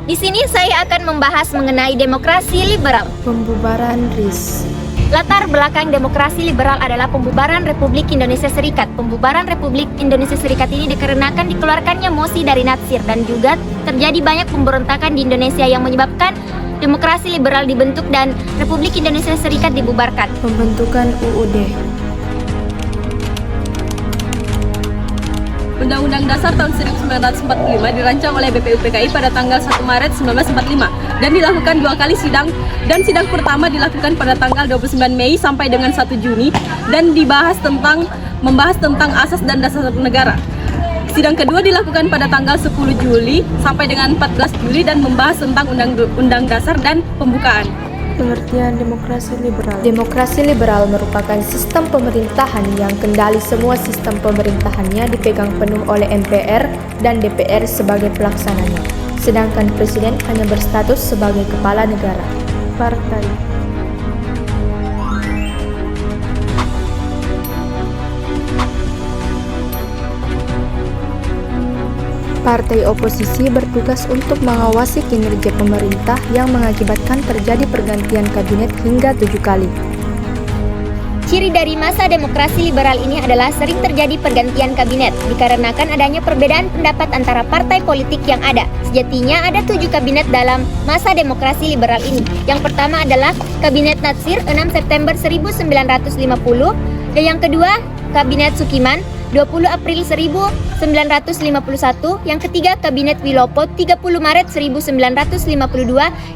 Di sini saya akan membahas mengenai demokrasi liberal. Pembubaran RIS. Latar belakang demokrasi liberal adalah pembubaran Republik Indonesia Serikat. Pembubaran Republik Indonesia Serikat ini dikarenakan dikeluarkannya Mosi dari Natsir dan juga terjadi banyak pemberontakan di Indonesia yang menyebabkan demokrasi liberal dibentuk dan Republik Indonesia Serikat dibubarkan. Pembentukan UUD. Undang-Undang Dasar tahun 1945 dirancang oleh BPUPKI pada tanggal 1 Maret 1945 dan dilakukan 2 kali sidang, dan sidang pertama dilakukan pada tanggal 29 Mei sampai dengan 1 Juni dan membahas tentang asas dan dasar negara. Sidang kedua dilakukan pada tanggal 10 Juli sampai dengan 14 Juli dan membahas tentang Undang Dasar dan pembukaan. Pengertian demokrasi liberal. Demokrasi liberal merupakan sistem pemerintahan yang kendali semua sistem pemerintahannya dipegang penuh oleh MPR dan DPR sebagai pelaksananya, sedangkan presiden hanya berstatus sebagai kepala negara. Partai. Partai oposisi bertugas untuk mengawasi kinerja pemerintah yang mengakibatkan terjadi pergantian kabinet hingga 7 kali. Ciri dari masa demokrasi liberal ini adalah sering terjadi pergantian kabinet dikarenakan adanya perbedaan pendapat antara partai politik yang ada. Sejatinya ada 7 kabinet dalam masa demokrasi liberal ini. Yang pertama adalah Kabinet Natsir 6 September 1950 dan yang kedua Kabinet Sukiman 20 April 1951, yang ketiga Kabinet Wilopo 30 Maret 1952,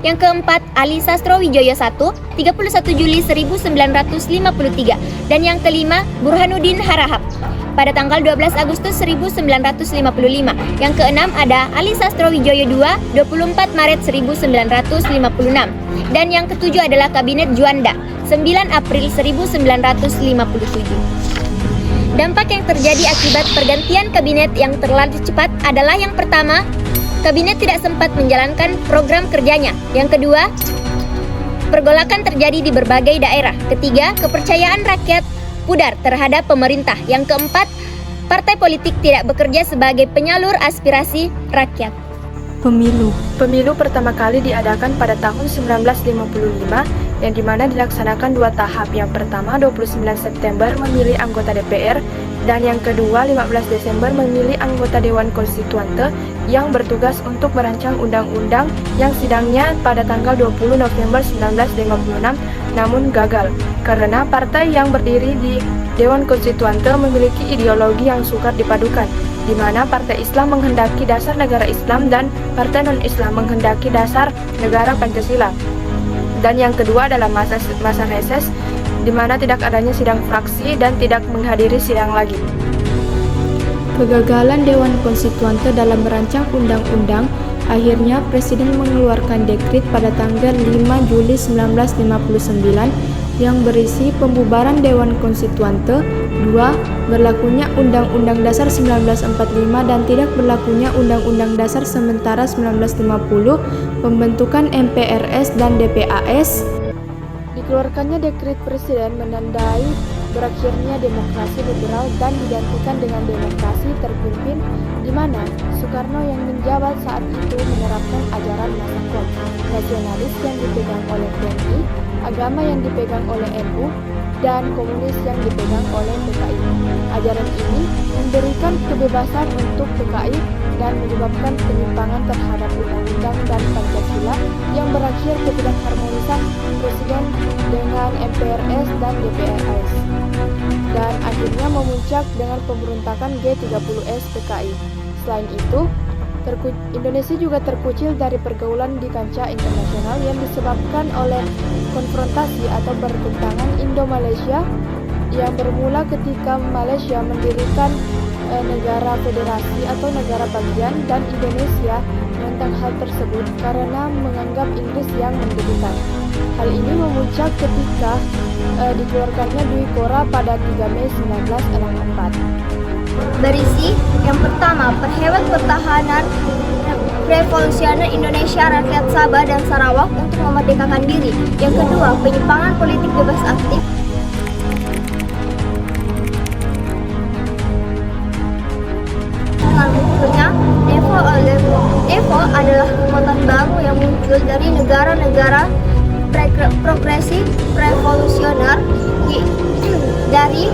yang keempat Ali Sastrowijoyo I 31 Juli 1953, dan yang kelima Burhanuddin Harahap pada tanggal 12 Agustus 1955. Yang keenam ada Ali Sastrowijoyo II 24 Maret 1956, dan yang ketujuh adalah Kabinet Juanda 9 April 1957. Dampak yang terjadi akibat pergantian kabinet yang terlalu cepat adalah yang pertama, kabinet tidak sempat menjalankan program kerjanya. Yang kedua, pergolakan terjadi di berbagai daerah. Ketiga, kepercayaan rakyat pudar terhadap pemerintah. Yang keempat, partai politik tidak bekerja sebagai penyalur aspirasi rakyat. Pemilu. Pemilu pertama kali diadakan pada tahun 1955 yang dimana dilaksanakan 2 tahap. Yang pertama 29 September memilih anggota DPR dan yang kedua 15 Desember memilih anggota Dewan Konstituante yang bertugas untuk merancang undang-undang yang sidangnya pada tanggal 20 November 1956 namun gagal karena partai yang berdiri di Dewan Konstituante memiliki ideologi yang sukar dipadukan, di mana Partai Islam menghendaki dasar negara Islam dan Partai Non-Islam menghendaki dasar negara Pancasila. Dan yang kedua adalah masa reses, di mana tidak adanya sidang fraksi dan tidak menghadiri sidang lagi. Kegagalan Dewan Konstituante dalam merancang undang-undang, akhirnya Presiden mengeluarkan dekret pada tanggal 5 Juli 1959 yang berisi pembubaran Dewan Konstituante, 2. Berlakunya Undang-Undang Dasar 1945 dan tidak berlakunya Undang-Undang Dasar sementara 1950, pembentukan MPRS dan DPAS. Dikeluarkannya dekret Presiden menandai berakhirnya demokrasi liberal dan digantikan dengan demokrasi terpimpin, di mana Soekarno yang menjabat saat itu menerapkan ajaran Masakot, nasionalis yang dipegang oleh TNI, agama yang dipegang oleh NU, dan komunis yang dipegang oleh PKI. Ajaran ini memberikan kebebasan untuk PKI dan menyebabkan penyimpangan terhadap undang-undang dan Pancasila yang berakhir ketidakharmonisan Presiden dengan MPRS dan DPRS. Dan akhirnya memuncak dengan pemberontakan G30S PKI. Selain itu, Indonesia juga terkucil dari pergaulan di kancah internasional yang disebabkan oleh konfrontasi atau pertentangan Indo-Malaysia yang bermula ketika Malaysia mendirikan negara federasi atau negara bagian dan Indonesia menentang hal tersebut karena menganggap Inggris yang mendirikan. Hal ini memuncak ketika dikeluarkannya Dwi Kora pada 3 Mei 1964. Berisi yang pertama, Perhewan Pertahanan Revolusioner Indonesia Rakyat Sabah dan Sarawak untuk memerdekakan diri. Yang kedua, penyimpangan politik bebas aktif. Dengan munculnya Devo Oldevo adalah kekuatan baru yang muncul dari negara-negara progresif revolusioner dari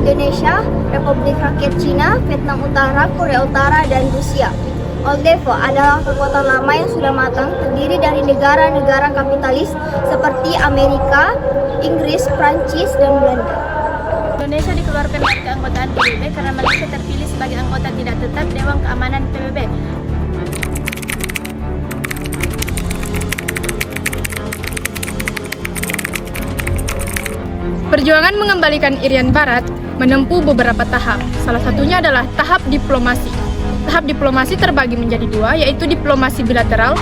Indonesia, Republik Rakyat Cina, Vietnam Utara, Korea Utara, dan Rusia. Oldevo adalah kekuatan lama yang sudah matang, terdiri dari negara-negara kapitalis seperti Amerika, Inggris, Prancis, dan Belanda. Indonesia dikeluarkan dari keanggotaan PBB karena Malaysia terpilih sebagai anggota tidak tetap Dewan Keamanan PBB. Perjuangan mengembalikan Irian Barat menempuh beberapa tahap. Salah satunya adalah tahap diplomasi. Tahap diplomasi terbagi menjadi dua, yaitu diplomasi bilateral,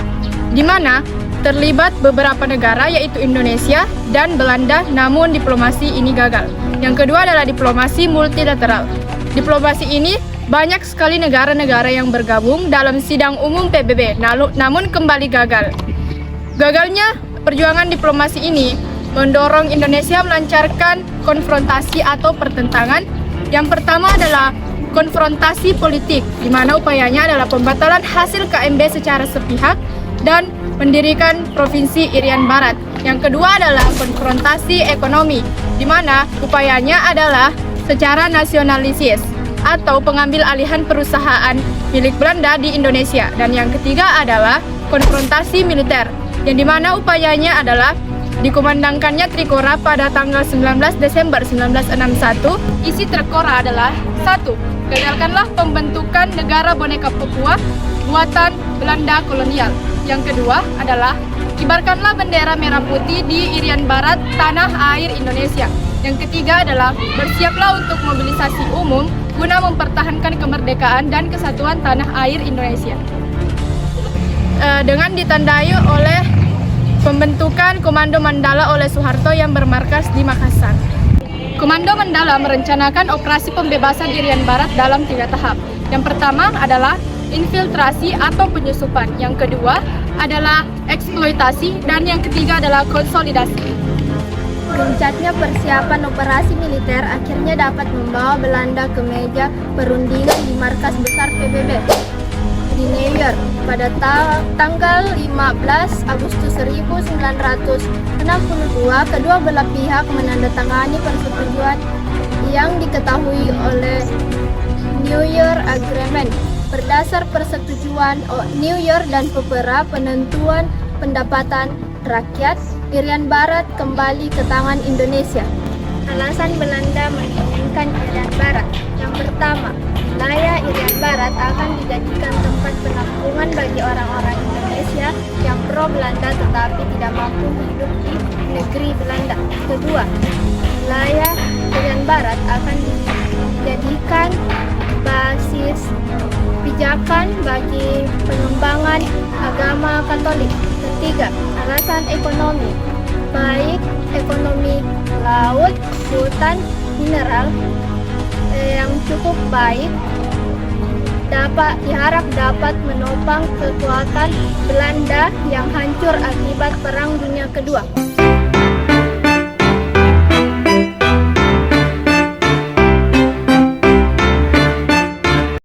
di mana terlibat beberapa negara yaitu Indonesia dan Belanda, namun diplomasi ini gagal. Yang kedua adalah diplomasi multilateral. Diplomasi ini banyak sekali negara-negara yang bergabung dalam sidang umum PBB, namun kembali gagal. Gagalnya perjuangan diplomasi ini mendorong Indonesia melancarkan konfrontasi atau pertentangan. Yang pertama adalah konfrontasi politik, di mana upayanya adalah pembatalan hasil KMB secara sepihak dan mendirikan Provinsi Irian Barat. Yang kedua adalah konfrontasi ekonomi, di mana upayanya adalah secara nasionalisis atau pengambil alihan perusahaan milik Belanda di Indonesia. Dan yang ketiga adalah konfrontasi militer, yang di mana upayanya adalah dikumandangkannya Trikora pada tanggal 19 Desember 1961. Isi Trikora adalah 1. Gagalkanlah pembentukan negara boneka Papua buatan Belanda kolonial. Yang kedua adalah kibarkanlah bendera merah putih di Irian Barat, tanah air Indonesia. Yang ketiga adalah bersiaplah untuk mobilisasi umum guna mempertahankan kemerdekaan dan kesatuan tanah air Indonesia. Dengan ditandai oleh pembentukan Komando Mandala oleh Soeharto yang bermarkas di Makassar. Komando Mandala merencanakan operasi pembebasan Irian Barat dalam 3 tahap. Yang pertama adalah infiltrasi atau penyusupan. Yang kedua adalah eksploitasi, dan yang ketiga adalah konsolidasi. Puncaknya persiapan operasi militer akhirnya dapat membawa Belanda ke meja perundingan di markas besar PBB di New York pada tanggal 15 Agustus 1962. Kedua belah pihak menandatangani persetujuan yang diketahui oleh New York Agreement. Berdasar persetujuan New York dan PPRA, penentuan pendapatan rakyat Irian Barat kembali ke tangan Indonesia. Alasan Belanda menginginkan Irian Barat. Yang pertama, wilayah Irian Barat akan dijadikan tempat penampungan bagi orang-orang Indonesia yang pro Belanda tetapi tidak mampu hidup di negeri Belanda. Kedua, wilayah Irian Barat akan dijadikan basis pijakan bagi pengembangan agama Katolik. Ketiga, alasan ekonomi, baik ekonomi laut, hutan, mineral yang cukup baik diharap dapat menopang kekuatan Belanda yang hancur akibat Perang Dunia Kedua.